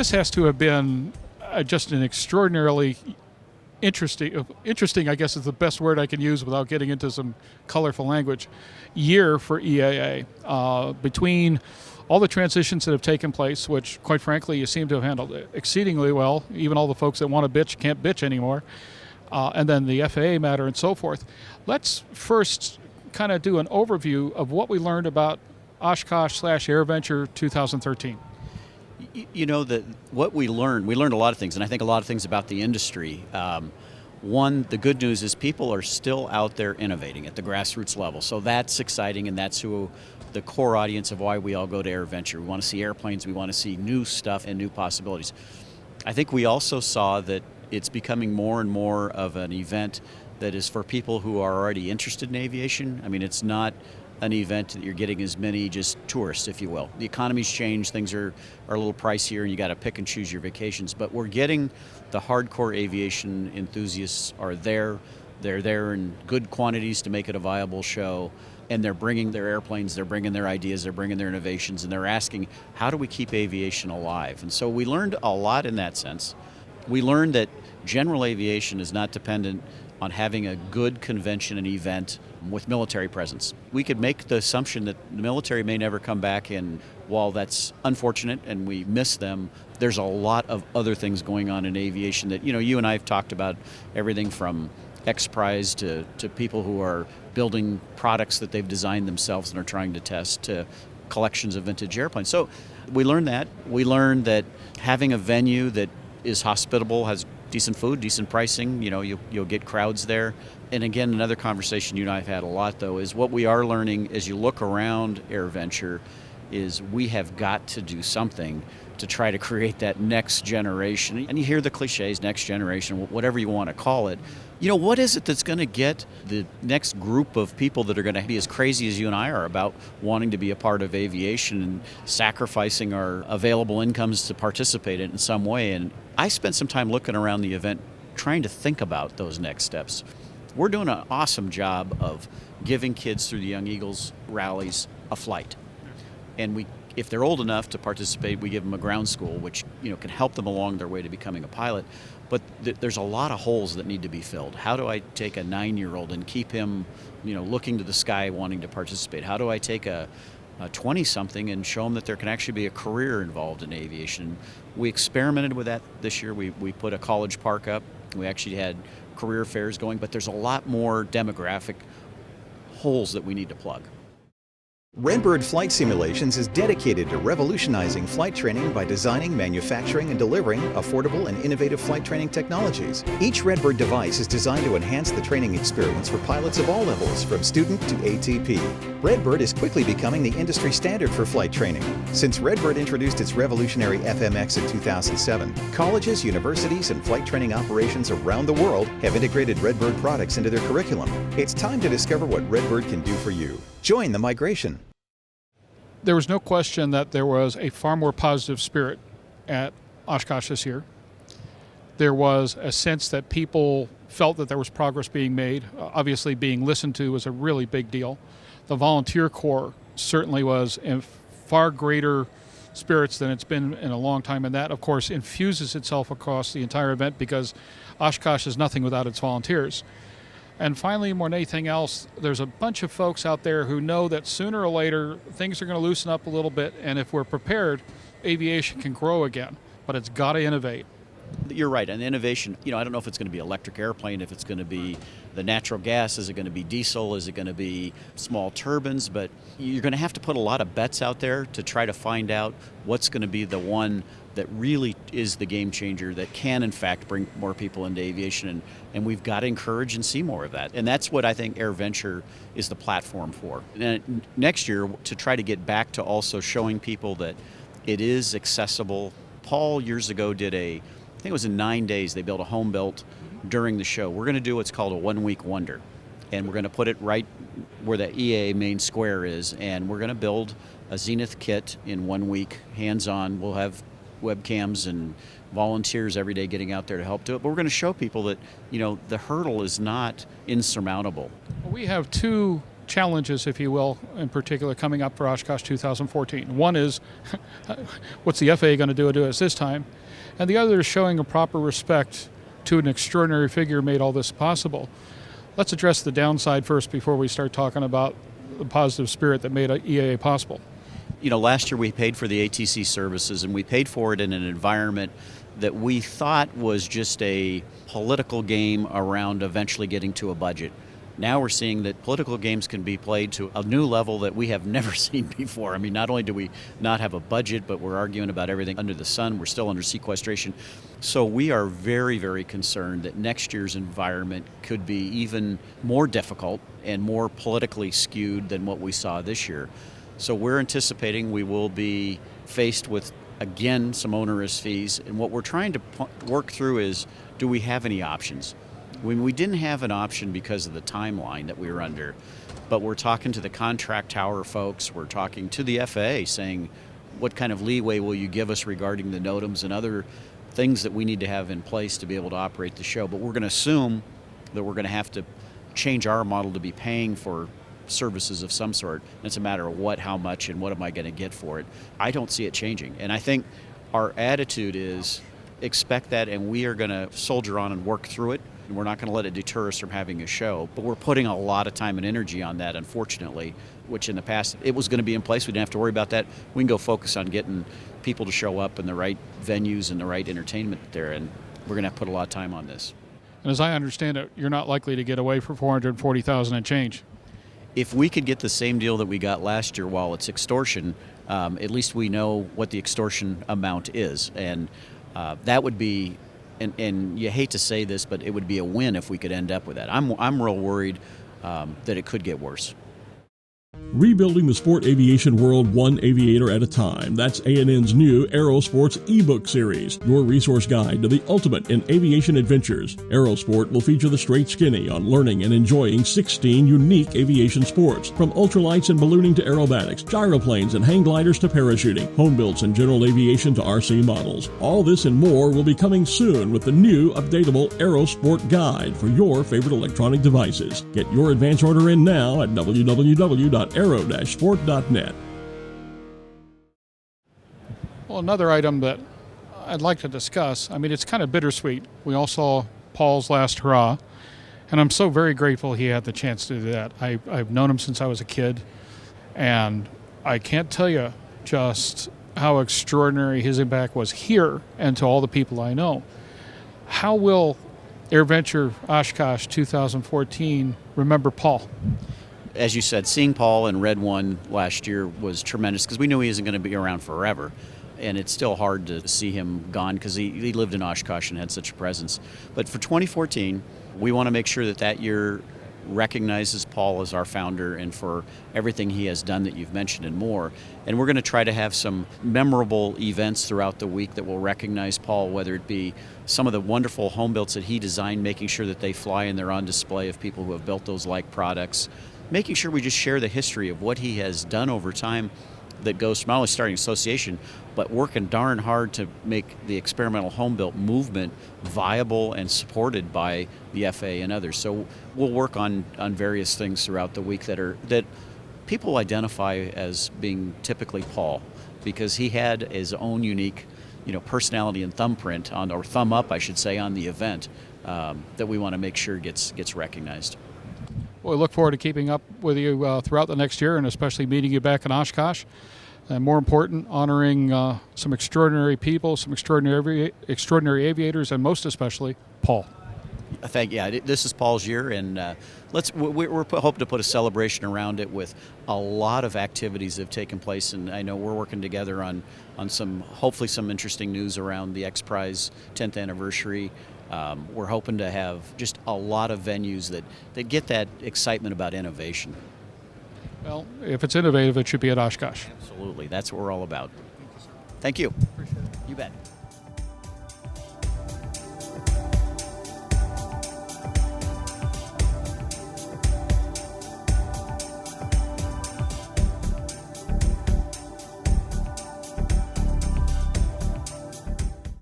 this has to have been just an extraordinarily interesting, I guess is the best word I can use without getting into some colorful language, year for EAA. Between all the transitions that have taken place, which quite frankly you seem to have handled exceedingly well, even all the folks that want to bitch can't bitch anymore, and then the FAA matter and so forth. Let's first kind of do an overview of what we learned about Oshkosh/AirVenture 2013. You know, that what we learned a lot of things, and I think a lot of things about the industry. One, the good news is people are still out there innovating at the grassroots level. So that's exciting, and that's who the core audience of why we all go to AirVenture. We want to see airplanes, we want to see new stuff and new possibilities. I think we also saw that it's becoming more and more of an event that is for people who are already interested in aviation. I mean, it's not an event that you're getting as many just tourists, if you will. The economy's changed, things are a little pricier, and you got to pick and choose your vacations. But we're getting the hardcore aviation enthusiasts are there. They're there in good quantities to make it a viable show, and they're bringing their airplanes, they're bringing their ideas, they're bringing their innovations, and they're asking, how do we keep aviation alive? And so we learned a lot in that sense. We learned that general aviation is not dependent on having a good convention and event with military presence. We could make the assumption that the military may never come back, and while that's unfortunate and we miss them, there's a lot of other things going on in aviation that, you and I have talked about, everything from X-Prize to people who are building products that they've designed themselves and are trying to test, to collections of vintage airplanes. So we learned that. We learned that having a venue that is hospitable, has decent food, decent pricing, you'll get crowds there. And again, another conversation you and I have had a lot, though, is what we are learning as you look around AirVenture is we have got to do something to try to create that next generation. And you hear the cliches, next generation, whatever you want to call it. What is it that's going to get the next group of people that are going to be as crazy as you and I are about wanting to be a part of aviation and sacrificing our available incomes to participate in some way? And I spent some time looking around the event trying to think about those next steps. We're doing an awesome job of giving kids through the Young Eagles rallies a flight. And if they're old enough to participate, we give them a ground school, which can help them along their way to becoming a pilot. But there's a lot of holes that need to be filled. How do I take a 9-year-old and keep him, looking to the sky, wanting to participate? How do I take a 20-something and show them that there can actually be a career involved in aviation? We experimented with that this year. We put a college park up. We actually had career fairs going, but there's a lot more demographic holes that we need to plug. Redbird Flight Simulations is dedicated to revolutionizing flight training by designing, manufacturing, and delivering affordable and innovative flight training technologies. Each Redbird device is designed to enhance the training experience for pilots of all levels, from student to ATP. Redbird is quickly becoming the industry standard for flight training. Since Redbird introduced its revolutionary FMX in 2007, colleges, universities, and flight training operations around the world have integrated Redbird products into their curriculum. It's time to discover what Redbird can do for you. Join the migration. There was no question that there was a far more positive spirit at Oshkosh this year. There was a sense that people felt that there was progress being made. Obviously, being listened to was a really big deal. The volunteer corps certainly was in far greater spirits than it's been in a long time, and that, of course, infuses itself across the entire event because Oshkosh is nothing without its volunteers. And finally, more than anything else, there's a bunch of folks out there who know that sooner or later things are going to loosen up a little bit, and if we're prepared, aviation can grow again, but it's got to innovate. You're right, and innovation, I don't know if it's going to be electric airplane, if it's going to be the natural gas, is it going to be diesel, is it going to be small turbines, but you're going to have to put a lot of bets out there to try to find out what's going to be the one that really is the game changer that can in fact bring more people into aviation, and we've got to encourage and see more of that. And that's what I think AirVenture is the platform for. And next year, to try to get back to also showing people that it is accessible. Paul years ago did I think it was in 9 days, they built a home built during the show. We're going to do what's called a 1 week wonder. And we're going to put it right where the EAA main square is. And we're going to build a Zenith kit in 1 week, hands-on. We'll have webcams and volunteers every day getting out there to help do it. But we're going to show people that, the hurdle is not insurmountable. We have two challenges, if you will, in particular coming up for Oshkosh 2014. One is, what's the FAA going to do to us this time? And the other is showing a proper respect to an extraordinary figure who made all this possible. Let's address the downside first before we start talking about the positive spirit that made EAA possible. You know, last year we paid for the ATC services, and we paid for it in an environment that we thought was just a political game around eventually getting to a budget. Now we're seeing that political games can be played to a new level that we have never seen before. I mean, not only do we not have a budget, but we're arguing about everything under the sun. We're still under sequestration. So we are very, very concerned that next year's environment could be even more difficult and more politically skewed than what we saw this year. So we're anticipating we will be faced with, again, some onerous fees. And what we're trying to work through is, do we have any options? We didn't have an option because of the timeline that we were under, but we're talking to the contract tower folks, we're talking to the FAA saying, what kind of leeway will you give us regarding the NOTAMs and other things that we need to have in place to be able to operate the show? But we're going to assume that we're going to have to change our model to be paying for services of some sort. And it's a matter of what, how much, and what am I going to get for it. I don't see it changing. And I think our attitude is expect that, and we are going to soldier on and work through it. And we're not going to let it deter us from having a show. But we're putting a lot of time and energy on that, unfortunately, which in the past it was going to be in place. We didn't have to worry about that. We can go focus on getting people to show up in the right venues and the right entertainment there. And we're going to have to put a lot of time on this. And as I understand it, you're not likely to get away for $440,000 and change. If we could get the same deal that we got last year while it's extortion, at least we know what the extortion amount is. And that would be, and you hate to say this, but it would be a win if we could end up with that. I'm real worried that it could get worse. Rebuilding the sport aviation world one aviator at a time. That's A&N's new Aero Sports ebook series, your resource guide to the ultimate in aviation adventures. Aero Sport will feature the straight skinny on learning and enjoying 16 unique aviation sports, from ultralights and ballooning to aerobatics, gyroplanes and hang gliders to parachuting, home builds and general aviation to RC models. All this and more will be coming soon with the new updatable Aero Sport guide for your favorite electronic devices. Get your advance order in now at www.aero-sport.net. Well, another item that I'd like to discuss, I mean, it's kind of bittersweet. We all saw Paul's last hurrah, and I'm so very grateful he had the chance to do that. I've known him since I was a kid, and I can't tell you just how extraordinary his impact was here and to all the people I know. How will AirVenture Oshkosh 2014 remember Paul? As you said, seeing Paul in Red One last year was tremendous because we knew he isn't going to be around forever. And it's still hard to see him gone because he lived in Oshkosh and had such a presence. But for 2014, we want to make sure that that year recognizes Paul as our founder and for everything he has done that you've mentioned and more. And we're going to try to have some memorable events throughout the week that will recognize Paul, whether it be some of the wonderful home builds that he designed, making sure that they fly and they're on display of people who have built those like products, making sure we just share the history of what he has done over time that goes from not only starting association, but working darn hard to make the experimental home built movement viable and supported by the FAA and others. So we'll work on various things throughout the week that people identify as being typically Paul, because he had his own unique, personality and thumbprint on, or thumb up, I should say, on the event that we want to make sure gets recognized. Well, we look forward to keeping up with you throughout the next year, and especially meeting you back in Oshkosh. And more important, honoring some extraordinary people, some extraordinary aviators, and most especially, Paul. This is Paul's year, and we're hoping to put a celebration around it with a lot of activities that have taken place. And I know we're working together on hopefully some interesting news around the X Prize 10th anniversary. We're hoping to have just a lot of venues that get that excitement about innovation. Well, if it's innovative, it should be at Oshkosh. Absolutely. That's what we're all about. Thank you. Appreciate it. You bet.